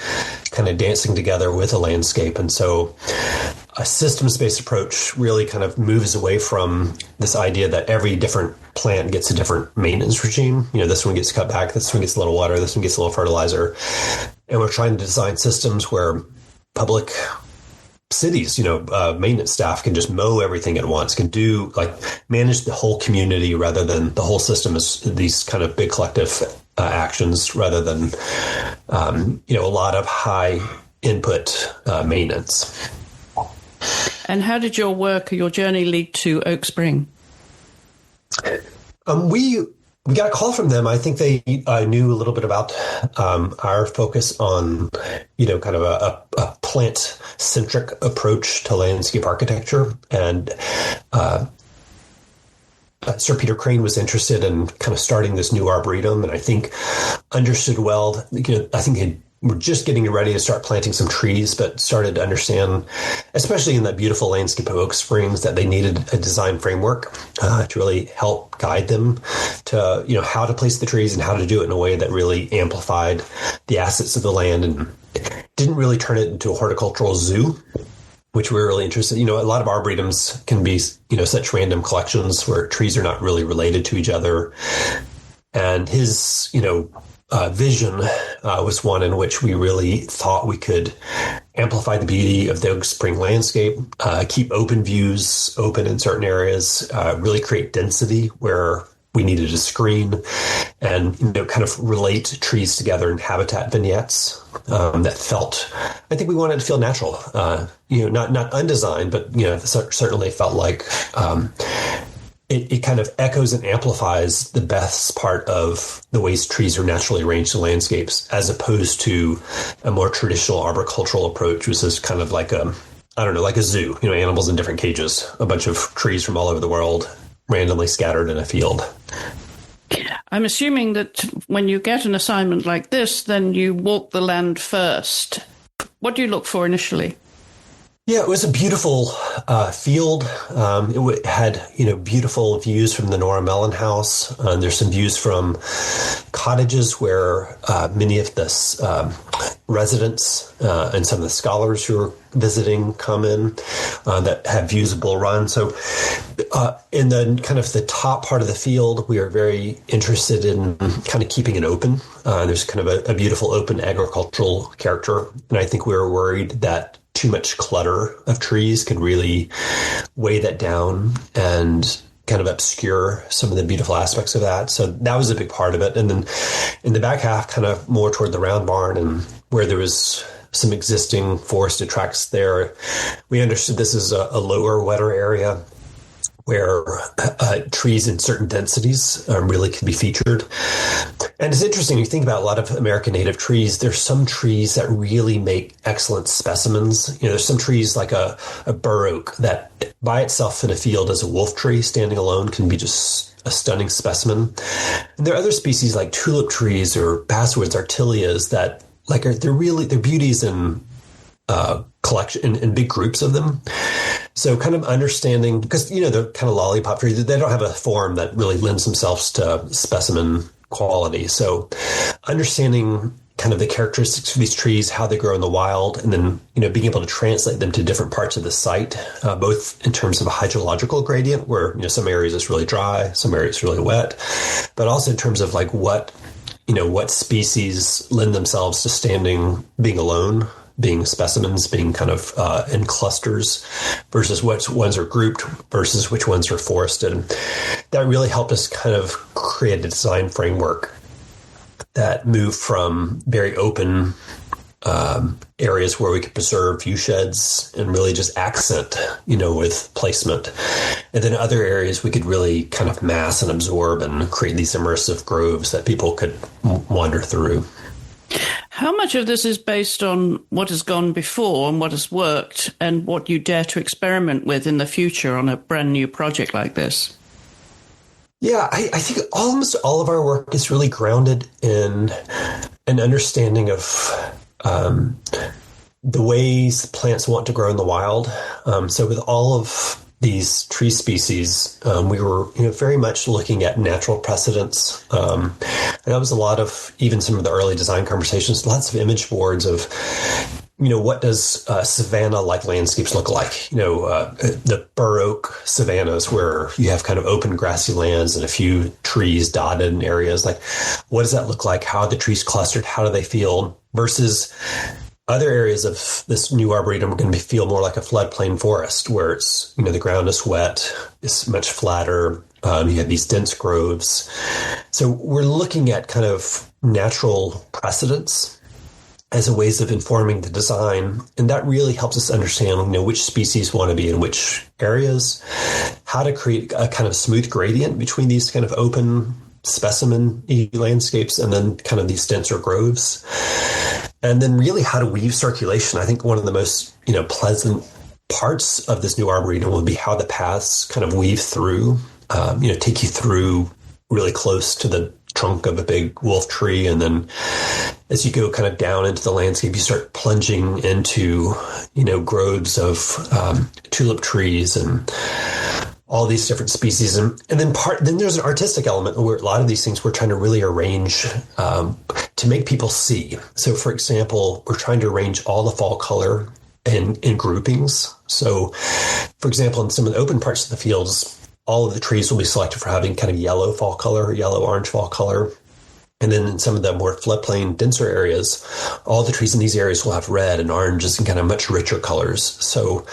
kind of dancing together with a landscape. And so a systems-based approach really kind of moves away from this idea that every different plant gets a different maintenance regime. This one gets cut back, this one gets a little water, this one gets a little fertilizer. And we're trying to design systems where public cities, maintenance staff can just mow everything at once, can do manage the whole community rather than the whole system as these kind of big collective actions rather than, a lot of high input maintenance. And how did your journey lead to Oak Spring? We got a call from them. I think they knew a little bit about our focus on, kind of a plant-centric approach to landscape architecture. And Sir Peter Crane was interested in kind of starting this new arboretum, and I think understood well. I think we're just getting ready to start planting some trees, but started to understand, especially in that beautiful landscape of Oak Springs, that they needed a design framework to really help guide them to, how to place the trees and how to do it in a way that really amplified the assets of the land and didn't really turn it into a horticultural zoo, which we're really interested in. A lot of arboretums can be, such random collections where trees are not really related to each other. And his, vision was one in which we really thought we could amplify the beauty of the Oak Spring landscape, keep open views open in certain areas, really create density where we needed a screen, and kind of relate trees together in habitat vignettes that felt. I think we wanted to feel natural, not undesigned, but certainly felt like. It kind of echoes and amplifies the best part of the ways trees are naturally arranged in landscapes, as opposed to a more traditional arboricultural approach, which is kind of like like a zoo, animals in different cages, a bunch of trees from all over the world randomly scattered in a field. I'm assuming that when you get an assignment like this, then you walk the land first. What do you look for initially? Yeah, it was a beautiful field. It had, beautiful views from the Nora Mellon house. There's some views from cottages where many of the residents and some of the scholars who are visiting come in that have views of Bull Run. So in the kind of the top part of the field, we are very interested in kind of keeping it open. There's kind of a beautiful open agricultural character. And I think we were worried that too much clutter of trees could really weigh that down and kind of obscure some of the beautiful aspects of that. So that was a big part of it. And then in the back half, kind of more toward the round barn and where there was some existing forested tracts there, we understood this is a lower, wetter area where trees in certain densities really can be featured. And it's interesting, you think about a lot of American native trees, there's some trees that really make excellent specimens. There's some trees like a bur oak that by itself in a field as a wolf tree standing alone can be just a stunning specimen. And there are other species like tulip trees or basswoods, artilias that they're beauties in collection in big groups of them. So kind of understanding, because, they're kind of lollipop trees, they don't have a form that really lends themselves to specimen quality. So understanding kind of the characteristics of these trees, how they grow in the wild, and then, being able to translate them to different parts of the site, both in terms of a hydrological gradient where, some areas it's really dry, some areas it's really wet, but also in terms of what species lend themselves to being alone, being specimens, being kind of in clusters versus which ones are grouped versus which ones are forested. That really helped us kind of create a design framework that moved from very open areas where we could preserve view sheds and really just accent, with placement. And then other areas we could really kind of mass and absorb and create these immersive groves that people could wander through. How much of this is based on what has gone before and what has worked and what you dare to experiment with in the future on a brand new project like this? Yeah, I think almost all of our work is really grounded in an understanding of the ways plants want to grow in the wild. So with all of these tree species, we were very much looking at natural precedents. And that was a lot of, even some of the early design conversations, lots of image boards of, what does savanna-like landscapes look like? The bur oak savannas where you have kind of open grassy lands and a few trees dotted in areas. Like, what does that look like? How are the trees clustered? How do they feel? Versus other areas of this new arboretum are going to feel more like a floodplain forest where it's, the ground is wet, it's much flatter. You have these dense groves. So we're looking at kind of natural precedents as a ways of informing the design. And that really helps us understand, which species want to be in which areas, how to create a kind of smooth gradient between these kind of open specimen landscapes and then kind of these denser groves. And then really how to weave circulation. I think one of the most, pleasant parts of this new arboretum will be how the paths kind of weave through, take you through really close to the trunk of a big wolf tree. And then as you go kind of down into the landscape, you start plunging into, groves of tulip trees and all these different species. And then there's an artistic element where a lot of these things we're trying to really arrange to make people see. So for example, we're trying to arrange all the fall color in groupings. So for example, in some of the open parts of the fields, all of the trees will be selected for having kind of yellow fall color, yellow-orange fall color. And then in some of the more floodplain, denser areas, all the trees in these areas will have red and oranges and kind of much richer colors. So,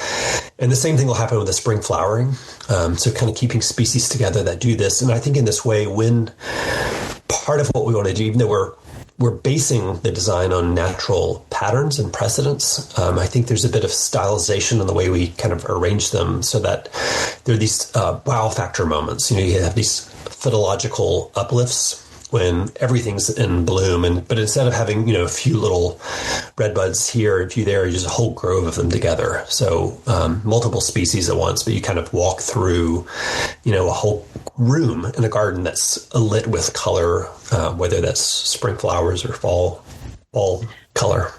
and the same thing will happen with the spring flowering. So kind of keeping species together that do this. And I think in this way, when part of what we want to do, even though we're basing the design on natural patterns and precedents, I think there's a bit of stylization in the way we kind of arrange them so that there are these wow factor moments. You have these phytological uplifts when everything's in bloom, but instead of having a few little red buds here and a few there, you just a whole grove of them together. So multiple species at once, but you kind of walk through a whole room in a garden that's lit with color, whether that's spring flowers or fall color.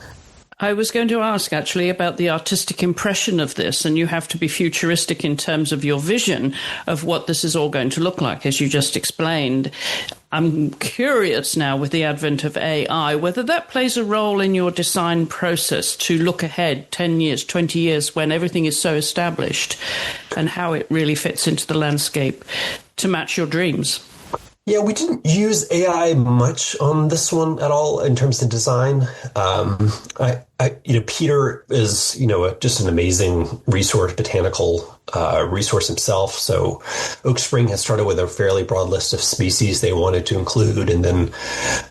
I was going to ask actually about the artistic impression of this, and you have to be futuristic in terms of your vision of what this is all going to look like, as you just explained. I'm curious now with the advent of AI, whether that plays a role in your design process to look ahead 10 years, 20 years when everything is so established and how it really fits into the landscape to match your dreams. Yeah, we didn't use AI much on this one at all in terms of design. Peter is, just an amazing resource, botanical resource himself. So Oak Spring has started with a fairly broad list of species they wanted to include. And then,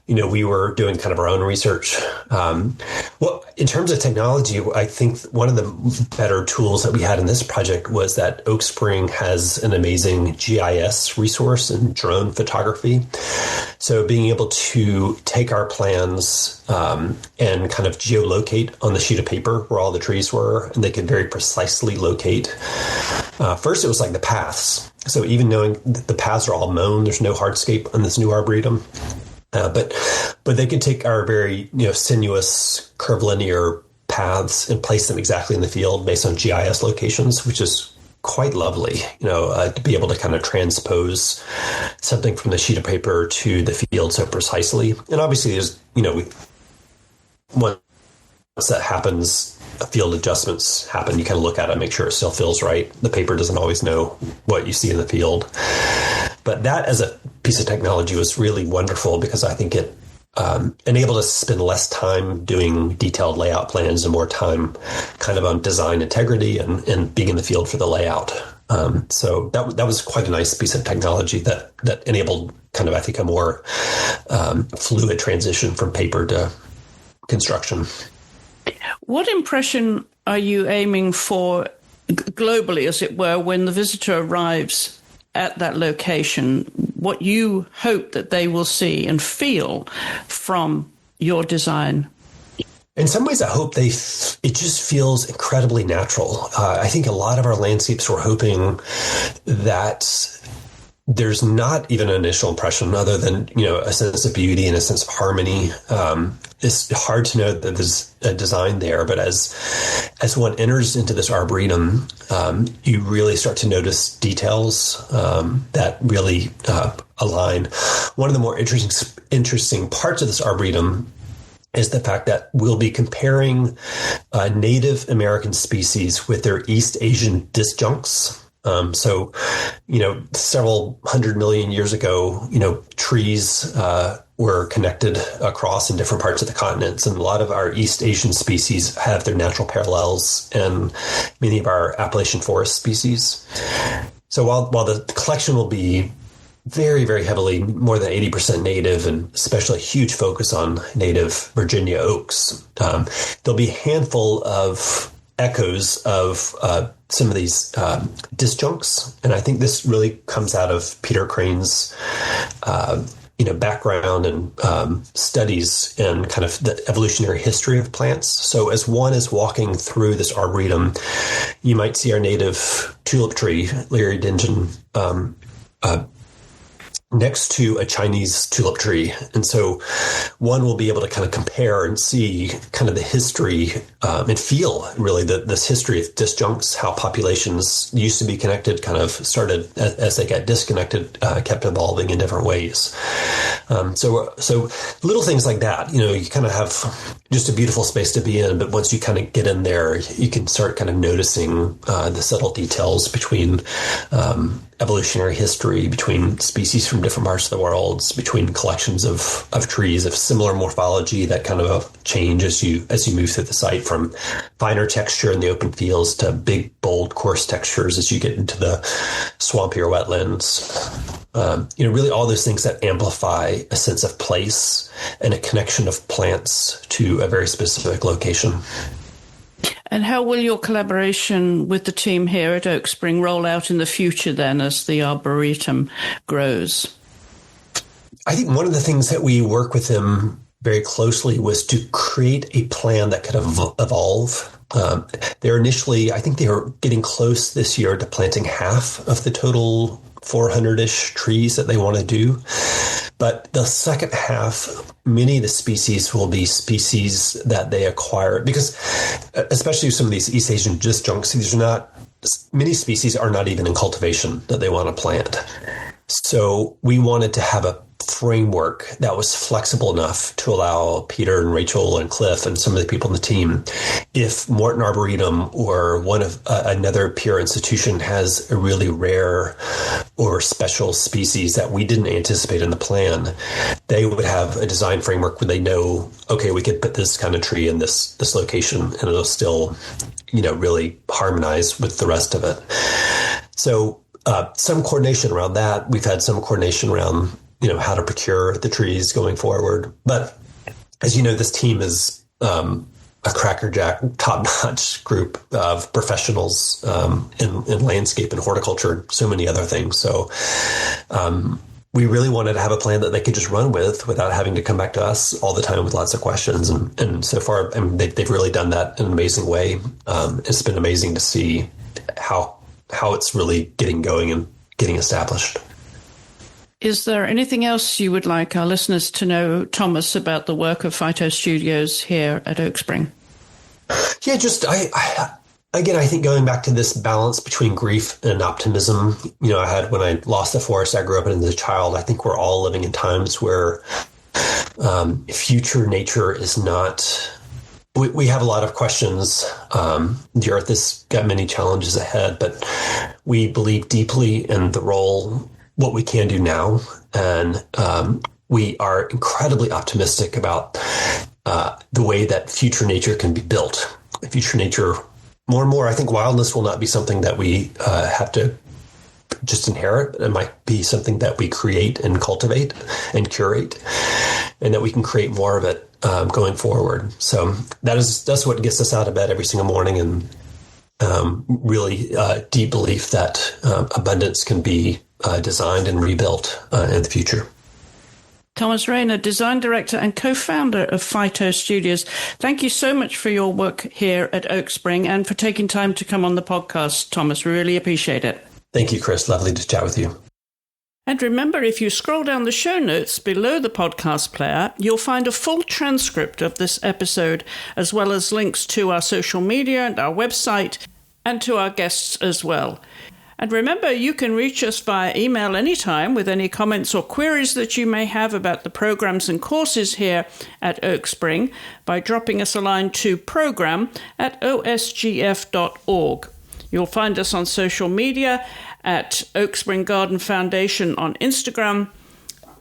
we were doing kind of our own research. Well, in terms of technology, I think one of the better tools that we had in this project was that Oak Spring has an amazing GIS resource and drone photography. So being able to take our plans and kind of geolocate on the sheet of paper where all the trees were, and they could very precisely locate. First, it was like the paths. So even knowing that the paths are all mown, there's no hardscape on this new arboretum. But they could take our very sinuous curvilinear paths and place them exactly in the field based on GIS locations, which is quite lovely, to be able to kind of transpose something from the sheet of paper to the field so precisely. And obviously, there's once that happens, field adjustments happen. You kind of look at it, make sure it still feels right. The paper doesn't always know what you see in the field. But that as a piece of technology was really wonderful because I think it enabled us to spend less time doing detailed layout plans and more time kind of on design integrity and being in the field for the layout. So that was quite a nice piece of technology that enabled kind of, I think, a more fluid transition from paper to construction. What impression are you aiming for globally, as it were, when the visitor arrives at that location? What you hope that they will see and feel from your design? In some ways, I hope it just feels incredibly natural. I think a lot of our landscapes were hoping that there's not even an initial impression other than, a sense of beauty and a sense of harmony. It's hard to know that there's a design there, but as one enters into this arboretum, you really start to notice details that really align. One of the more interesting parts of this arboretum is the fact that we'll be comparing Native American species with their East Asian disjuncts. So, several 100 million years ago, trees were connected across in different parts of the continents. And a lot of our East Asian species have their natural parallels in many of our Appalachian forest species. So while the collection will be very, very heavily, more than 80% native, and especially a huge focus on native Virginia oaks, there'll be a handful of echoes of some of these disjuncts. And I think this really comes out of Peter Crane's background and studies in kind of the evolutionary history of plants. So as one is walking through this arboretum, you might see our native tulip tree, Liriodendron, next to a Chinese tulip tree. And so one will be able to kind of compare and see kind of the history and feel really this history of disjuncts, how populations used to be connected, kind of started as they got disconnected, kept evolving in different ways. So little things like that, you kind of have just a beautiful space to be in. But once you kind of get in there, you can start kind of noticing the subtle details between evolutionary history, between species from different parts of the world, between collections of trees of similar morphology that kind of change as you move through the site, from finer texture in the open fields to big, bold, coarse textures as you get into the swampier wetlands. Really all those things that amplify a sense of place and a connection of plants to a very specific location. And how will your collaboration with the team here at Oak Spring roll out in the future then as the Arboretum grows? I think one of the things that we work with them very closely was to create a plan that could evolve. They're initially, I think they were getting close this year to planting half of the total 400-ish trees that they want to do. But the second half, many of the species will be species that they acquire, because especially some of these East Asian disjuncts, many species are not even in cultivation that they want to plant. So we wanted to have a framework that was flexible enough to allow Peter and Rachel and Clif and some of the people in the team, if Morton Arboretum or one of another peer institution has a really rare or special species that we didn't anticipate in the plan, they would have a design framework where they know, okay, we could put this kind of tree in this location and it'll still, really harmonize with the rest of it. So some coordination around that. We've had some coordination around how to procure the trees going forward. But as you know, this team is a crackerjack, top-notch group of professionals in landscape and horticulture and so many other things. So we really wanted to have a plan that they could just run with without having to come back to us all the time with lots of questions. And so far, they've really done that in an amazing way. It's been amazing to see how it's really getting going and getting established. Is there anything else you would like our listeners to know, Thomas, about the work of Phyto Studios here at Oak Spring? Yeah, I think going back to this balance between grief and optimism, I had when I lost the forest I grew up in as a child. I think we're all living in times where future nature is not. We have a lot of questions. The earth has got many challenges ahead, but we believe deeply in the role, what we can do now. And we are incredibly optimistic about the way that future nature can be built. Future nature, more and more, I think wildness will not be something that we have to just inherit. It might be something that we create and cultivate and curate, and that we can create more of it going forward. So that's what gets us out of bed every single morning, and really deep belief that abundance can be designed and rebuilt in the future. Thomas Rayner, Design Director and Co-founder of Phyto Studios. Thank you so much for your work here at Oak Spring and for taking time to come on the podcast, Thomas. We really appreciate it. Thank you, Chris. Lovely to chat with you. And remember, if you scroll down the show notes below the podcast player, you'll find a full transcript of this episode, as well as links to our social media and our website, and to our guests as well. And remember, you can reach us via email anytime with any comments or queries that you may have about the programs and courses here at Oak Spring by dropping us a line to program@osgf.org. You'll find us on social media at Oak Spring Garden Foundation on Instagram,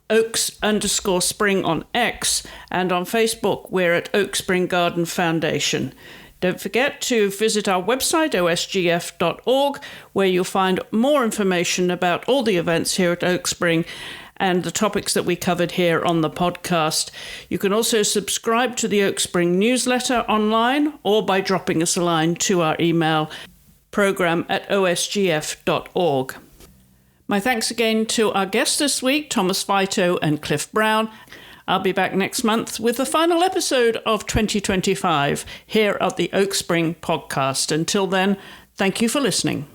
Oaks_Spring on X, and on Facebook, we're at Oak Spring Garden Foundation. Don't forget to visit our website, osgf.org, where you'll find more information about all the events here at Oak Spring and the topics that we covered here on the podcast. You can also subscribe to the Oak Spring newsletter online or by dropping us a line to our email, program@osgf.org. My thanks again to our guests this week, Thomas Phyto and Clif Brown. I'll be back next month with the final episode of 2025 here at the Oak Spring podcast. Until then, thank you for listening.